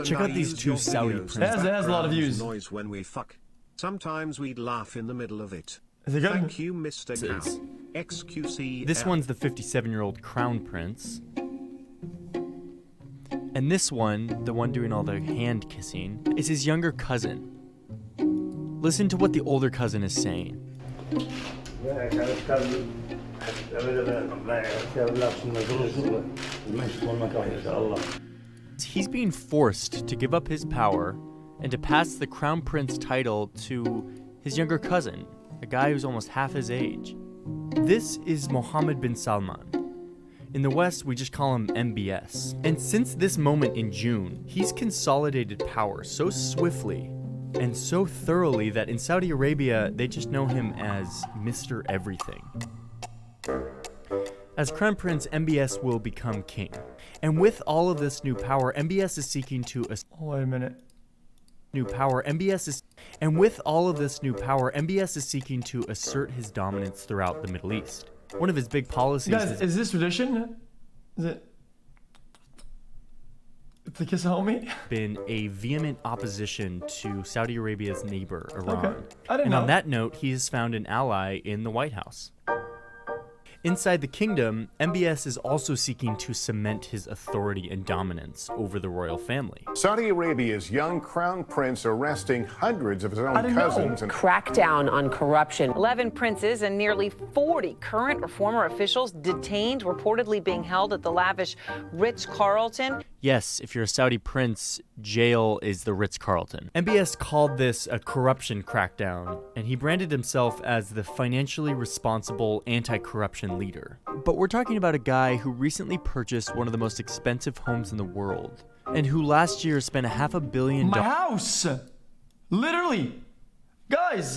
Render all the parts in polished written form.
Check out these two Saudi princes. It has a lot of views. Noise when we fuck. Sometimes we'd laugh in the middle of it. Is it good? Thank you, Mr. Cow. xQc. This one's the 57-year-old crown prince. And this one, the one doing all the hand kissing, is his younger cousin. Listen to what the older cousin is saying. He's being forced to give up his power and to pass the crown prince title to his younger cousin, a guy who's almost half his age. This is Mohammed bin Salman. In the West, we just call him MBS. And since this moment in June, he's consolidated power so swiftly and so thoroughly that in Saudi Arabia, they just know him as Mr. Everything. As Crown Prince, MBS will become king. And with all of this new power, MBS is seeking to... Wait a minute. New power, MBS is... And with all of this new power, MBS is seeking to assert his dominance throughout the Middle East. One of his big policies is this tradition? Is it... to kiss a homie? Been a vehement opposition to Saudi Arabia's neighbor, Iran. Okay. I didn't know. And on that note, he has found an ally in the White House. Inside the kingdom, MBS is also seeking to cement his authority and dominance over the royal family. Saudi Arabia's young crown prince arresting hundreds of his own cousins. And crackdown on corruption. 11 princes and nearly 40 current or former officials detained, reportedly being held at the lavish Ritz-Carlton. Yes, if you're a Saudi prince, jail is the Ritz-Carlton. MBS called this a corruption crackdown, and he branded himself as the financially responsible anti-corruption leader. But we're talking about a guy who recently purchased one of the most expensive homes in the world, and who last year spent $500 million. My house! Literally! Guys!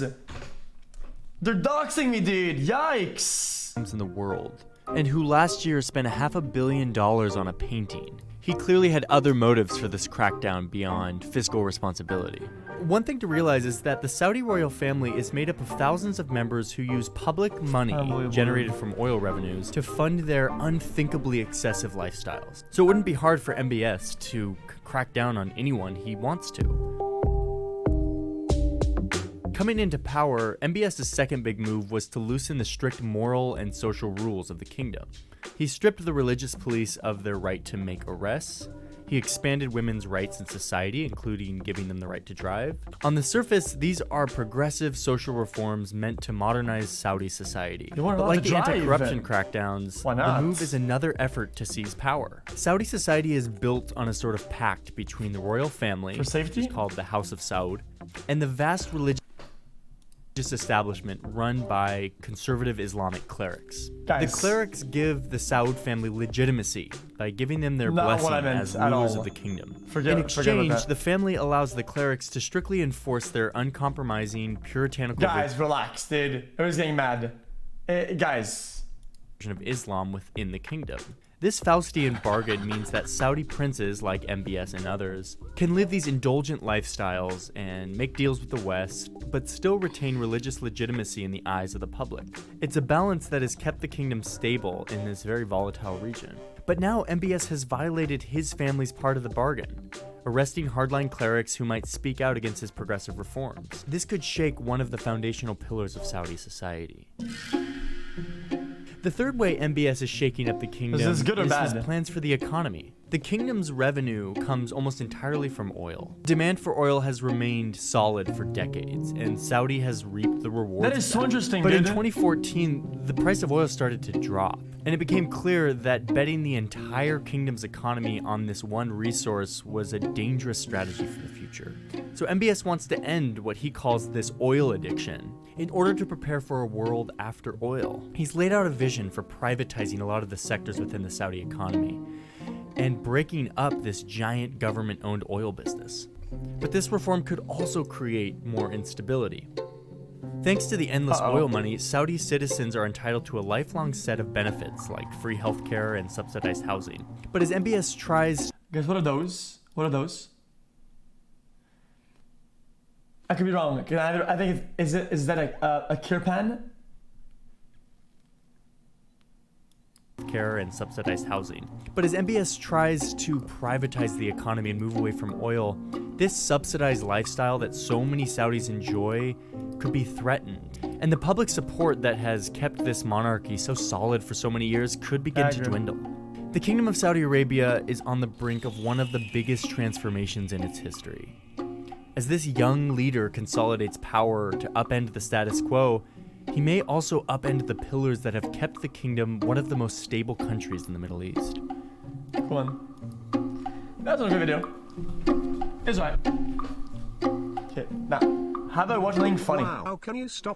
They're doxing me, dude! Yikes! In the world, and who last year spent $500 million on a painting. He clearly had other motives for this crackdown beyond fiscal responsibility. One thing to realize is that the Saudi royal family is made up of thousands of members who use public money generated from oil revenues to fund their unthinkably excessive lifestyles. So it wouldn't be hard for MBS to crack down on anyone he wants to. Coming into power, MBS's second big move was to loosen the strict moral and social rules of the kingdom. He stripped the religious police of their right to make arrests. He expanded women's rights in society, including giving them the right to drive. On the surface, these are progressive social reforms meant to modernize Saudi society. But like the anti-corruption crackdowns, the move is another effort to seize power. Saudi society is built on a sort of pact between the royal family, for safety, which is called the House of Saud, and the vast religious establishment run by conservative Islamic clerics. Guys, the clerics give the Saud family legitimacy by giving them their blessing as rulers of the kingdom. In exchange, the family allows the clerics to strictly enforce their uncompromising, puritanical... Guys, relax, dude. I was getting mad. Guys. ...of Islam within the kingdom. This Faustian bargain means that Saudi princes, like MBS and others, can live these indulgent lifestyles and make deals with the West, but still retain religious legitimacy in the eyes of the public. It's a balance that has kept the kingdom stable in this very volatile region. But now MBS has violated his family's part of the bargain, arresting hardline clerics who might speak out against his progressive reforms. This could shake one of the foundational pillars of Saudi society. The third way MBS is shaking up the kingdom is his plans for the economy. The kingdom's revenue comes almost entirely from oil. Demand for oil has remained solid for decades, and Saudi has reaped the rewards. That is so interesting, But in 2014, the price of oil started to drop, and it became clear that betting the entire kingdom's economy on this one resource was a dangerous strategy for the future. So MBS wants to end what he calls this oil addiction in order to prepare for a world after oil. He's laid out a vision for privatizing a lot of the sectors within the Saudi economy and breaking up this giant government-owned oil business. But this reform could also create more instability. Thanks to the endless oil money, Saudi citizens are entitled to a lifelong set of benefits like free healthcare and subsidized housing. But as MBS tries... Guys, what are those? What are those? I could be wrong. I think is that a kirpan? healthcare and subsidized housing. But as MBS tries to privatize the economy and move away from oil, this subsidized lifestyle that so many Saudis enjoy could be threatened. And the public support that has kept this monarchy so solid for so many years could begin to dwindle. The Kingdom of Saudi Arabia is on the brink of one of the biggest transformations in its history. As this young leader consolidates power to upend the status quo, he may also upend the pillars that have kept the kingdom one of the most stable countries in the Middle East. Cool one. That's a good video. It's right. Okay, now, how about watch something funny? Wow, how can you stop